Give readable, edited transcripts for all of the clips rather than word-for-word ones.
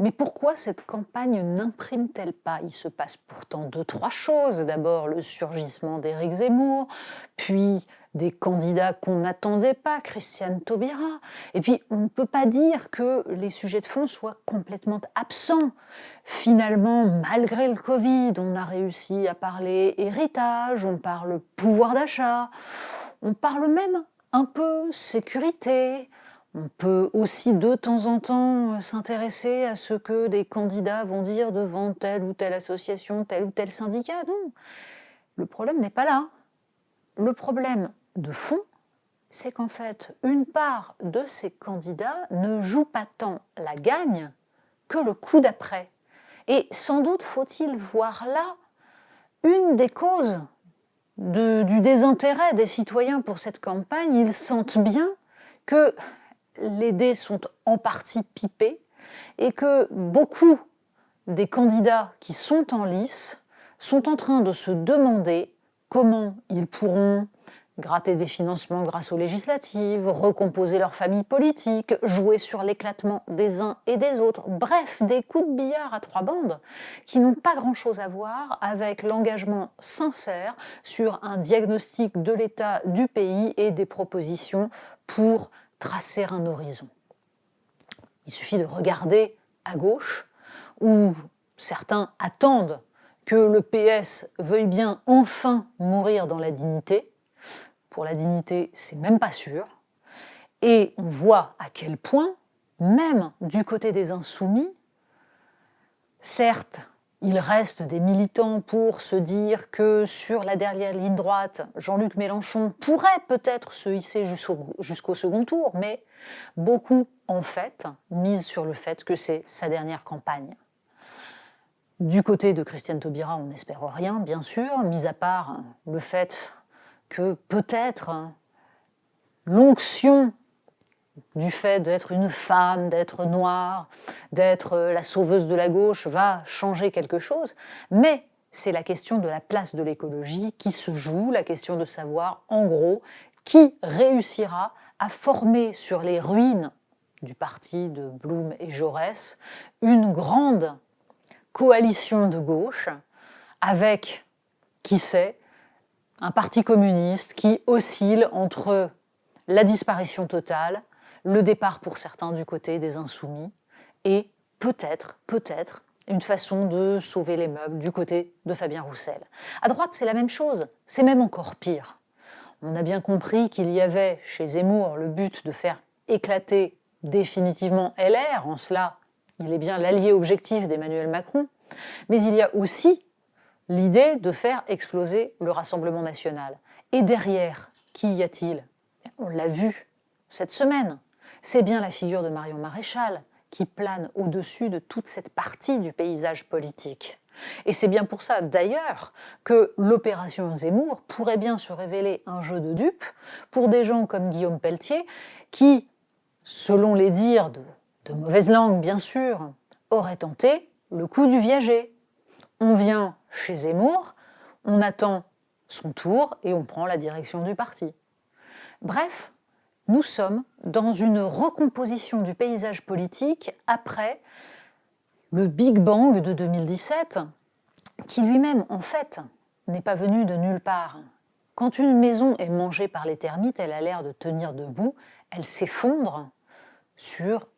Mais pourquoi cette campagne n'imprime-t-elle pas? Il se passe pourtant 2, 3 choses. D'abord, le surgissement d'Éric Zemmour, puis des candidats qu'on n'attendait pas, Christiane Taubira. Et puis, on ne peut pas dire que les sujets de fond soient complètement absents. Finalement, malgré le Covid, on a réussi à parler héritage, on parle pouvoir d'achat, on parle même un peu sécurité. On peut aussi de temps en temps s'intéresser à ce que des candidats vont dire devant telle ou telle association, tel ou tel syndicat. Non, le problème n'est pas là. Le problème de fond, c'est qu'en fait, une part de ces candidats ne joue pas tant la gagne que le coup d'après. Et sans doute faut-il voir là une des causes du désintérêt des citoyens pour cette campagne. Ils sentent bien que les dés sont en partie pipés et que beaucoup des candidats qui sont en lice sont en train de se demander comment ils pourront gratter des financements grâce aux législatives, recomposer leur famille politique, jouer sur l'éclatement des uns et des autres, bref, des coups de billard à 3 bandes qui n'ont pas grand-chose à voir avec l'engagement sincère sur un diagnostic de l'état du pays et des propositions pour tracer un horizon. Il suffit de regarder à gauche, où certains attendent que le PS veuille bien enfin mourir dans la dignité. Pour la dignité, c'est même pas sûr. Et on voit à quel point, même du côté des insoumis, certes, il reste des militants pour se dire que sur la dernière ligne droite, Jean-Luc Mélenchon pourrait peut-être se hisser jusqu'au second tour, mais beaucoup, en fait, misent sur le fait que c'est sa dernière campagne. Du côté de Christiane Taubira, on n'espère rien, bien sûr, mis à part le fait que peut-être l'onction du fait d'être une femme, d'être noire, d'être la sauveuse de la gauche va changer quelque chose, mais c'est la question de la place de l'écologie qui se joue, la question de savoir, en gros, qui réussira à former sur les ruines du parti de Blum et Jaurès une grande coalition de gauche avec, qui sait, un parti communiste qui oscille entre la disparition totale, le départ pour certains du côté des insoumis, et peut-être, une façon de sauver les meubles du côté de Fabien Roussel. À droite, c'est la même chose, c'est même encore pire. On a bien compris qu'il y avait chez Zemmour le but de faire éclater définitivement LR, en cela, il est bien l'allié objectif d'Emmanuel Macron, mais il y a aussi l'idée de faire exploser le Rassemblement national. Et derrière, qui y a-t-il? On l'a vu cette semaine. C'est bien la figure de Marion Maréchal qui plane au-dessus de toute cette partie du paysage politique. Et c'est bien pour ça, d'ailleurs, que l'opération Zemmour pourrait bien se révéler un jeu de dupes pour des gens comme Guillaume Pelletier, qui, selon les dires de mauvaise langue bien sûr, auraient tenté le coup du viager. On vient chez Zemmour, on attend son tour et on prend la direction du parti. Bref, nous sommes dans une recomposition du paysage politique après le Big Bang de 2017, qui lui-même, en fait, n'est pas venu de nulle part. Quand une maison est mangée par les termites, elle a l'air de tenir debout, elle s'effondre sur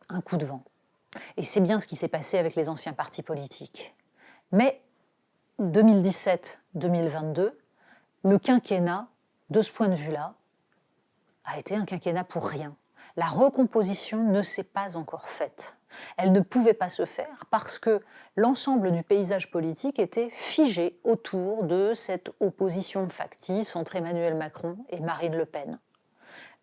un coup de vent. Et c'est bien ce qui s'est passé avec les anciens partis politiques. Mais 2017-2022, le quinquennat, de ce point de vue-là, a été un quinquennat pour rien. La recomposition ne s'est pas encore faite. Elle ne pouvait pas se faire parce que l'ensemble du paysage politique était figé autour de cette opposition factice entre Emmanuel Macron et Marine Le Pen.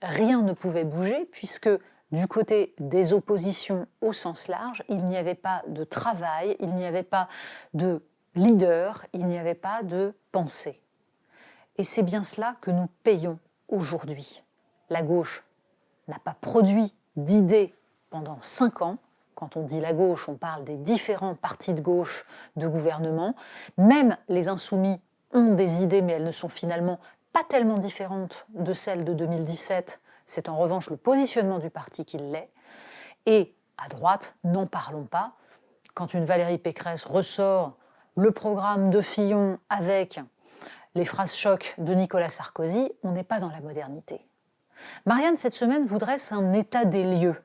Rien ne pouvait bouger puisque du côté des oppositions au sens large, il n'y avait pas de travail, il n'y avait pas de leader, il n'y avait pas de pensée. Et c'est bien cela que nous payons aujourd'hui. La gauche n'a pas produit d'idées pendant 5 ans. Quand on dit la gauche, on parle des différents partis de gauche de gouvernement. Même les insoumis ont des idées, mais elles ne sont finalement pas tellement différentes de celles de 2017. C'est en revanche le positionnement du parti qui l'est. Et À droite, n'en parlons pas. Quand une Valérie Pécresse ressort le programme de Fillon avec les phrases chocs de Nicolas Sarkozy, on n'est pas dans la modernité. Marianne, cette semaine, vous dresse un état des lieux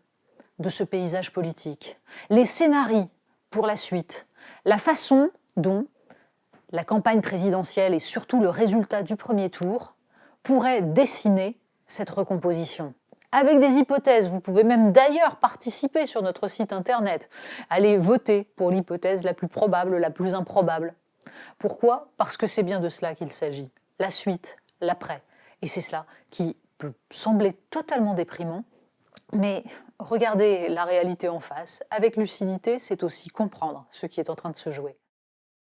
de ce paysage politique, les scénarios pour la suite, la façon dont la campagne présidentielle et surtout le résultat du premier tour pourraient dessiner cette recomposition. Avec des hypothèses, vous pouvez même d'ailleurs participer sur notre site internet, aller voter pour l'hypothèse la plus probable, la plus improbable. Pourquoi ? Parce que c'est bien de cela qu'il s'agit, la suite, l'après. Et c'est cela qui peut sembler totalement déprimant, mais regardez la réalité en face. Avec lucidité, c'est aussi comprendre ce qui est en train de se jouer.